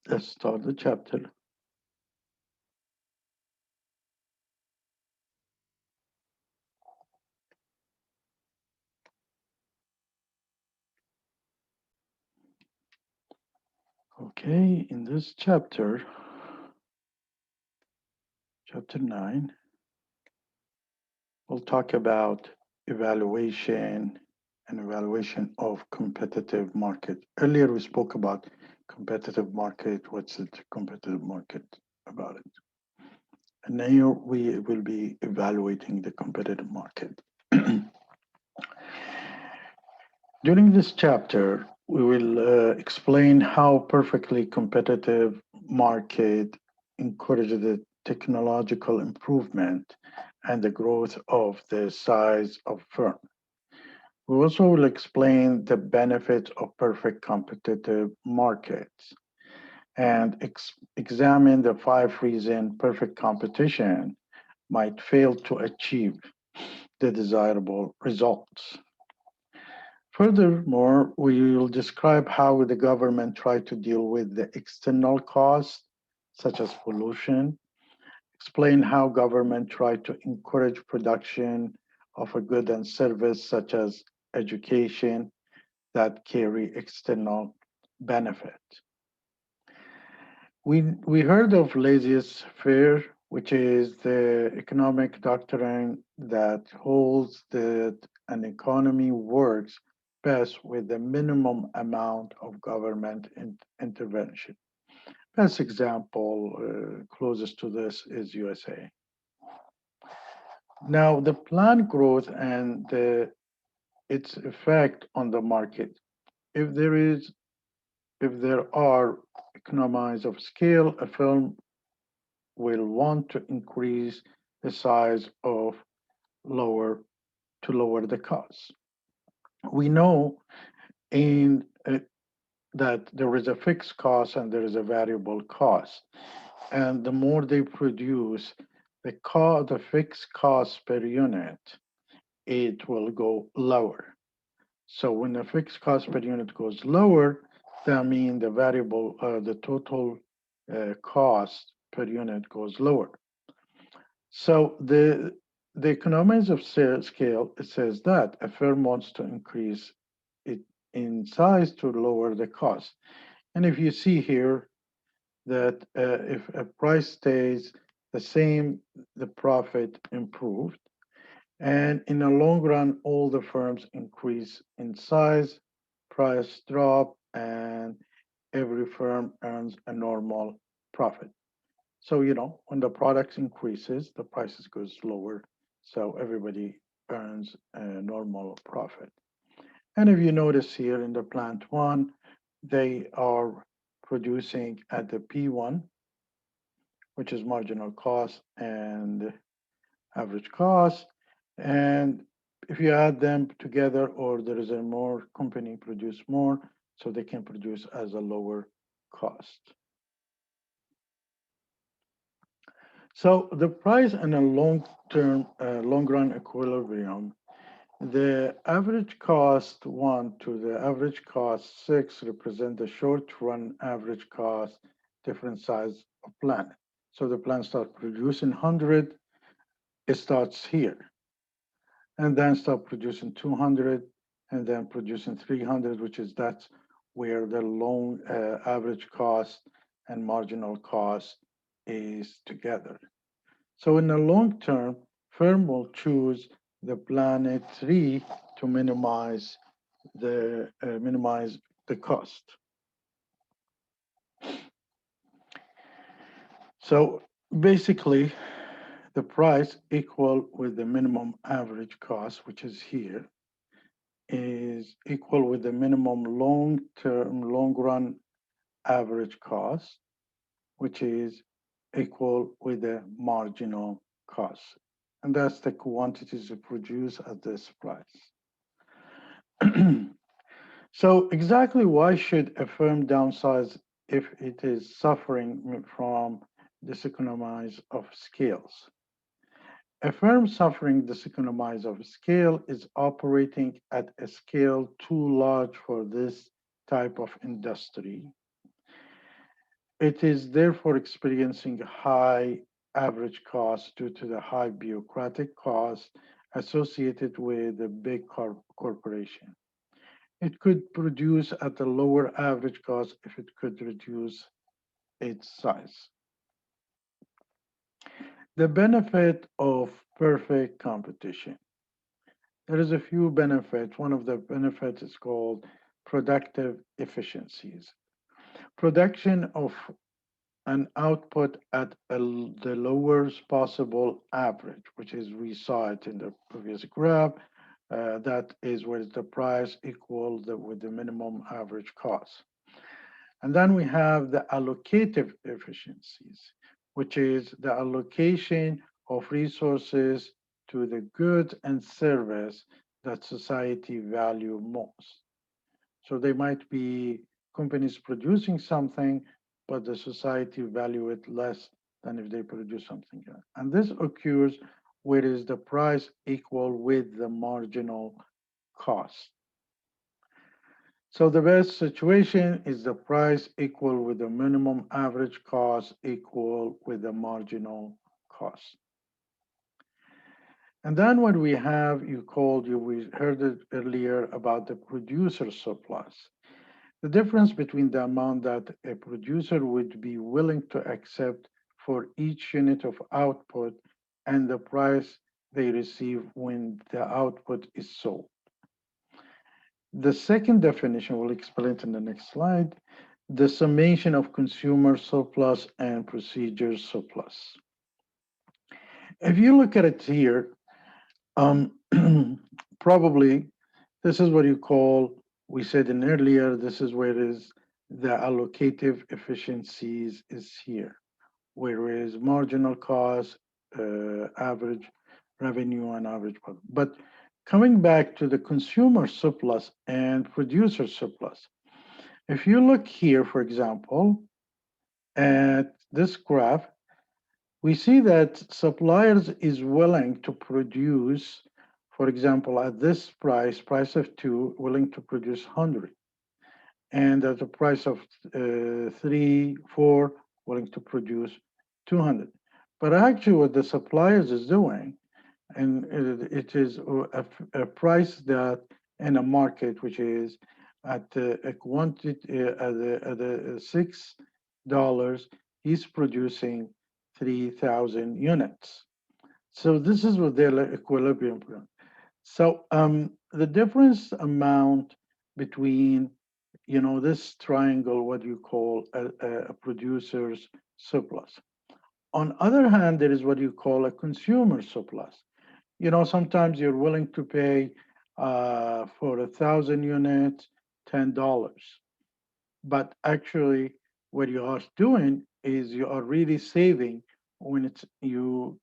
Let's start the chapter. Okay, in this chapter, chapter 9, we'll talk about evaluation and evaluation of competitive market. Earlier, we spoke about competitive market. What's the competitive market about it? And now we will be evaluating the competitive market. During this chapter, we will explain how perfectly competitive market encourages the technological improvement and the growth of the size of firm. We also will explain the benefits of perfect competitive markets and examine the 5 reasons perfect competition might fail to achieve the desirable results. Furthermore, we will describe how the government tried to deal with the external costs, such as pollution, explain how government tried to encourage production of a good and service, such as education, that carry external benefit. We heard of laissez-faire, which is the economic doctrine that holds that an economy works best with the minimum amount of government intervention. Best example closest to this is USA. Now, the planned growth and its effect on the market. If there is, if there are economies of scale, a firm will want to increase the size of lower to lower the cost. We know in that there is a fixed cost and there is a variable cost, and the more they produce, the fixed cost per unit, it will go lower. So when the fixed cost per unit goes lower, that means the total cost per unit goes lower. So the economies of scale, it says that a firm wants to increase it in size to lower the cost. And if you see here that if a price stays the same, the profit improved. And in the long run, all the firms increase in size, price drop, and every firm earns a normal profit. So, when the product increases, the prices goes lower. So everybody earns a normal profit. And if you notice here in the plant one, they are producing at the P1, which is marginal cost and average cost. And if you add them together, or there is a more company produce more, so they can produce as a lower cost. So the price and a long-term, long-run equilibrium, the average cost 1 to the average cost 6 represent the short-run average cost different size of plant. So the plant starts producing 100, it starts here, and then start producing 200, and then producing 300, that's where the long average cost and marginal cost is together. So in the long term, firm will choose the planet 3 to minimize the cost. So basically, the price equal with the minimum average cost, which is here, is equal with the minimum long-term, long-run average cost, which is equal with the marginal cost. And that's the quantities produced at this price. So exactly why should a firm downsize if it is suffering from diseconomies of scales? A firm suffering diseconomies of scale is operating at a scale too large for this type of industry. It is therefore experiencing high average costs due to the high bureaucratic costs associated with a big corporation. It could produce at a lower average cost if it could reduce its size. The benefit of perfect competition. There is a few benefits. One of the benefits is called productive efficiencies. Production of an output at the lowest possible average, which is we saw it in the previous graph. That is where the price equal with the minimum average cost. And then we have the allocative efficiencies, which is the allocation of resources to the goods and service that society value most. So they might be companies producing something, but the society value it less than if they produce something else. And this occurs where is the price equal with the marginal cost. So the best situation is the price equal with the minimum average cost equal with the marginal cost. And then what we have, we heard it earlier about the producer surplus. The difference between the amount that a producer would be willing to accept for each unit of output and the price they receive when the output is sold. The second definition, we'll explain it in the next slide, the summation of consumer surplus and procedure surplus. If you look at it here, um, probably this is what you call, we said in earlier, this is where it is the allocative efficiencies is here, whereas marginal cost, average revenue, and average profit. But coming back to the consumer surplus and producer surplus, if you look here, for example, at this graph, we see that suppliers is willing to produce, for example, at this price of 2, willing to produce 100. And at the price of 3, 4, willing to produce 200. But actually what the suppliers is doing, and it is a price that in a market which is at a quantity at a $6, he's producing 3,000 units. So this is what their equilibrium point. So the difference amount between this triangle, what you call a producer's surplus. On other hand, there is what you call a consumer surplus. Sometimes you're willing to pay for 1,000 units, $10. But actually, what you are doing is you are really saving when it's you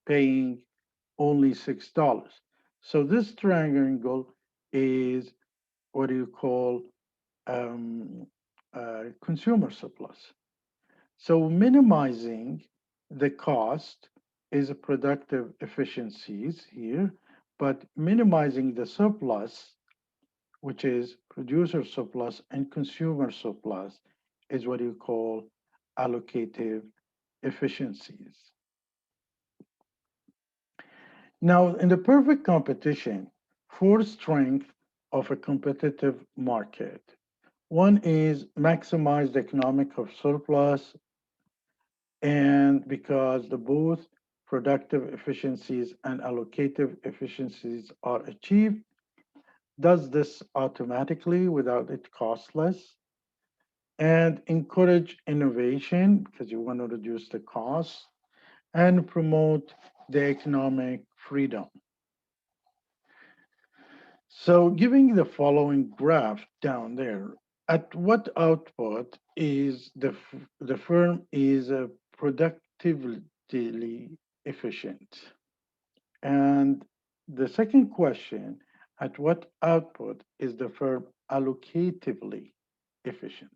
paying only $6. So this triangle is what you call consumer surplus. So minimizing the cost is a productive efficiencies here, but minimizing the surplus, which is producer surplus and consumer surplus, is what you call allocative efficiencies. Now, in the perfect competition, four strengths of a competitive market. One is maximize the economic of surplus, and because the both productive efficiencies and allocative efficiencies are achieved, does this automatically without it costless, and encourage innovation because you want to reduce the cost and promote the economic freedom. So giving the following graph down there, at what output is the firm is productively efficient? And the second question, at what output is the firm allocatively efficient?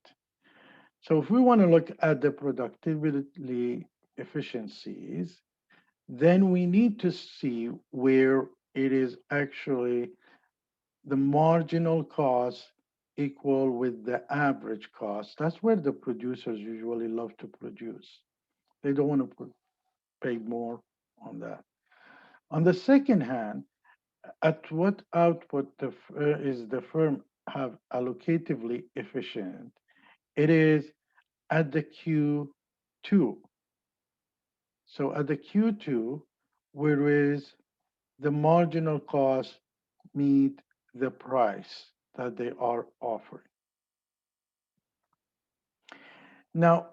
So if we want to look at the productivity efficiencies, then we need to see where it is actually the marginal cost equal with the average cost. That's where the producers usually love to produce. They don't want to pay more on that. On the second hand, at what output is the firm have allocatively efficient? It is at the Q2. So at the Q2, whereas the marginal cost meet the price that they are offering. Now,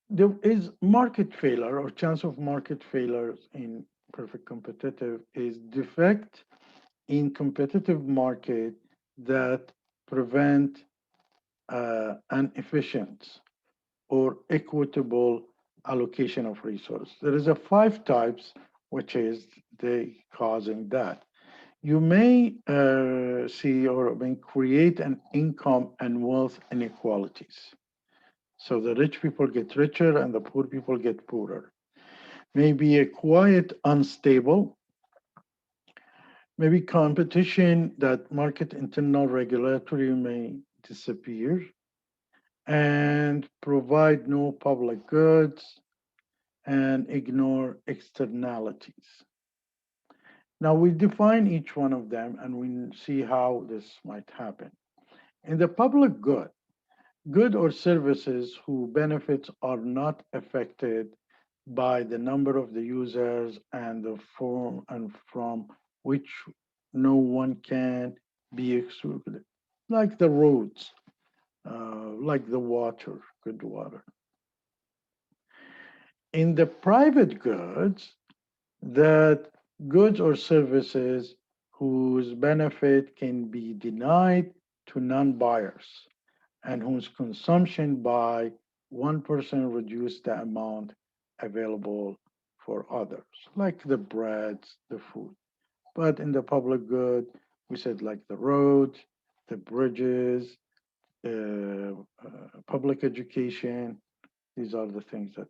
there is market failure or chance of market failures in perfect competitive is defect in competitive market that prevent an efficient or equitable allocation of resource. There is a five types, which is they causing that. You may see or may create an income and wealth inequalities. So the rich people get richer and the poor people get poorer. Maybe a quiet, unstable, maybe competition that market internal regulatory may disappear and provide no public goods and ignore externalities. Now we define each one of them and we see how this might happen. In the public good or services whose benefits are not affected by the number of the users and the form and from which no one can be excluded, like the roads, like the water, good water. In the private goods, that goods or services whose benefit can be denied to non-buyers and whose consumption by one person reduce the amount available for others, like the breads, the food. But in the public good, we said like the roads, the bridges, public education. These are the things that.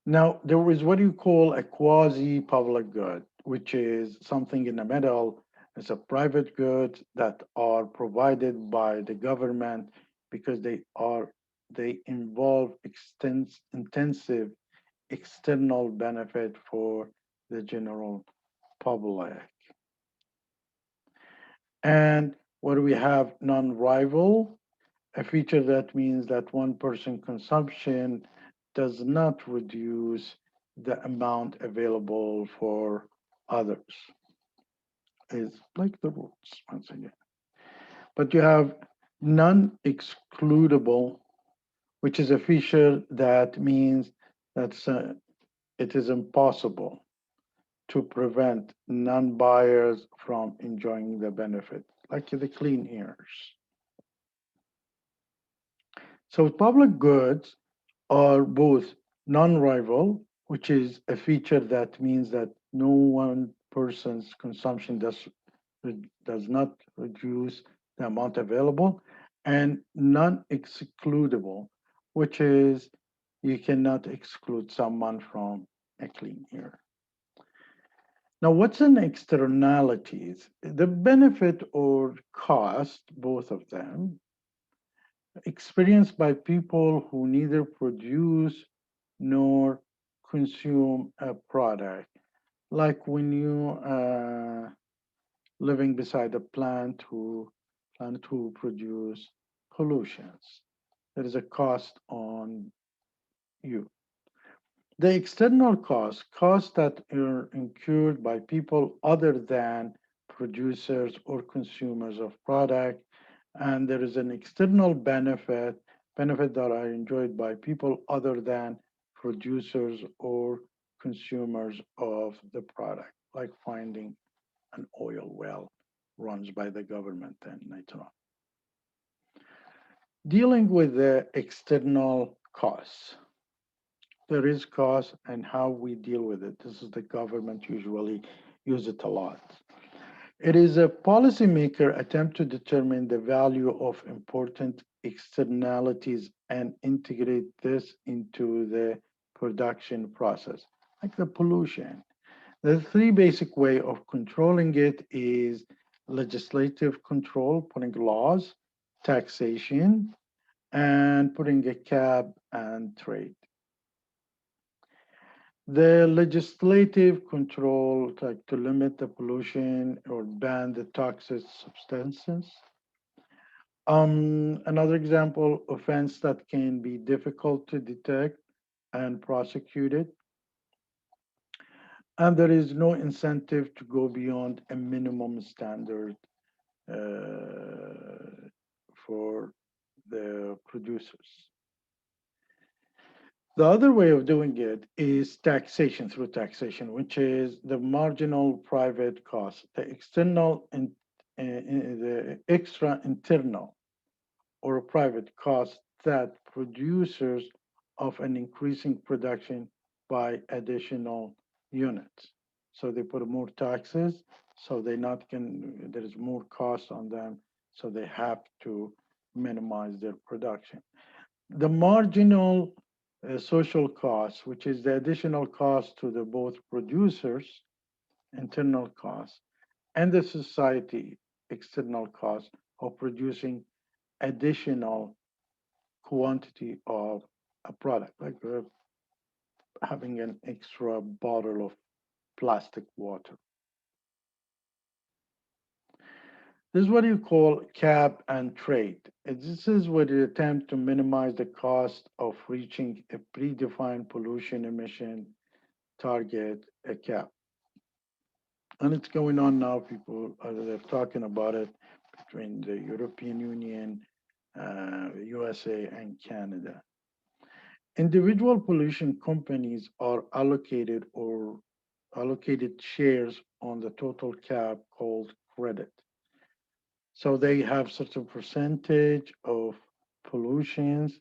Now, there is what you call a quasi public good, which is something in the middle. It's a private good that are provided by the government because they involve intensive external benefit for the general public. And what do we have? Non-rival, a feature that means that one person consumption does not reduce the amount available for others. Is like the rules once again. But you have non-excludable, which is a feature that means that it is impossible to prevent non-buyers from enjoying the benefit, like the clean airs. So public goods are both non-rival, which is a feature that means that no one person's consumption does not reduce the amount available, and non-excludable, which is you cannot exclude someone from a clean air. Now, what's an externalities? The benefit or cost, both of them, experienced by people who neither produce nor consume a product. Like when you living beside a plant who produce pollutions, there is a cost on you. The external costs that are incurred by people other than producers or consumers of product, and there is an external benefit that are enjoyed by people other than producers or consumers of the product, like finding an oil well runs by the government and later on. Dealing with the external costs. There is cost and how we deal with it. This is the government usually use it a lot. It is a policymaker attempt to determine the value of important externalities and integrate this into the production process, like the pollution. The three basic way of controlling it is legislative control, putting laws, taxation, and putting a cap and trade. The legislative control, like to limit the pollution or ban the toxic substances. Another example, offense that can be difficult to detect and prosecuted. And there is no incentive to go beyond a minimum standard for the producers. The other way of doing it is taxation through taxation, which is the marginal private cost, the external and the extra internal or private cost that producers of an increasing production by additional units. So they put more taxes, so they not can there is more cost on them, so they have to minimize their production. The marginal social cost, which is the additional cost to the both producers, internal cost, and the society, external cost of producing additional quantity of a product, like having an extra bottle of plastic water. This is what you call cap and trade. This is what it attempt to minimize the cost of reaching a predefined pollution emission target, a cap. And it's going on now. People they're talking about it between the European Union, USA, and Canada. Individual pollution companies are allocated shares on the total cap called credit. So they have certain percentage of pollutions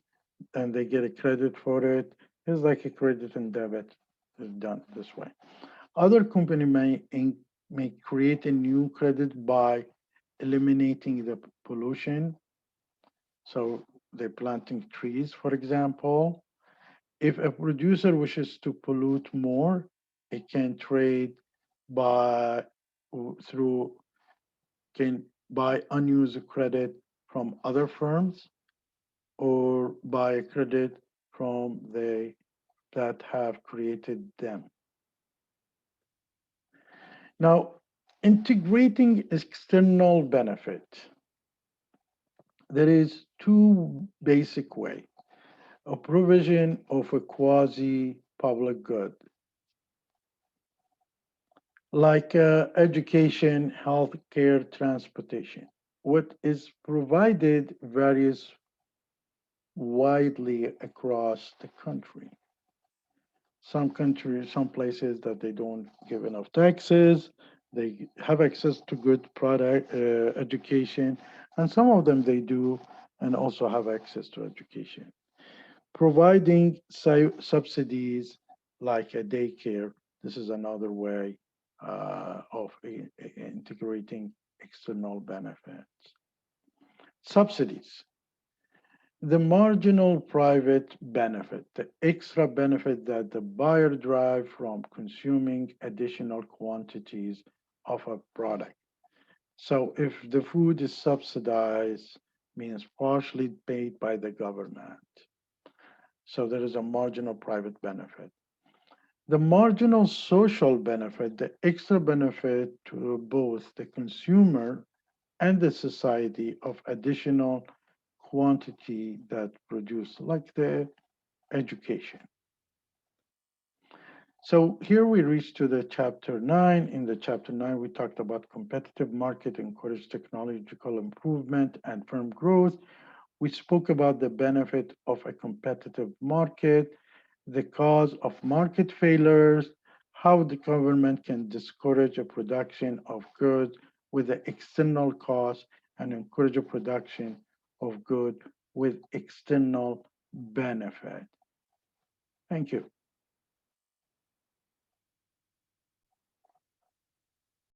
and they get a credit for it. It's like a credit and debit is done this way. Other company may create a new credit by eliminating the pollution. So they're planting trees, for example. If a producer wishes to pollute more, it can trade by through can buy unused credit from other firms or buy a credit from they that have created them. Now, integrating external benefit. There is two basic way. A provision of a quasi public good, like education, healthcare, transportation. What is provided varies widely across the country. Some countries, some places that they don't give enough taxes, they have access to good product education, and some of them they do and also have access to education. Providing subsidies like a daycare, this is another way of integrating external benefits. Subsidies, the marginal private benefit, the extra benefit that the buyer derive from consuming additional quantities of a product. So if the food is subsidized, means partially paid by the government. So there is a marginal private benefit. The marginal social benefit, the extra benefit to both the consumer and the society of additional quantity that produce, like the education. So here we reach to the chapter 9. In the chapter 9, we talked about competitive market, encourage technological improvement and firm growth. We spoke about the benefit of a competitive market, the cause of market failures, how the government can discourage a production of goods with the external cost and encourage a production of good with external benefit. Thank you.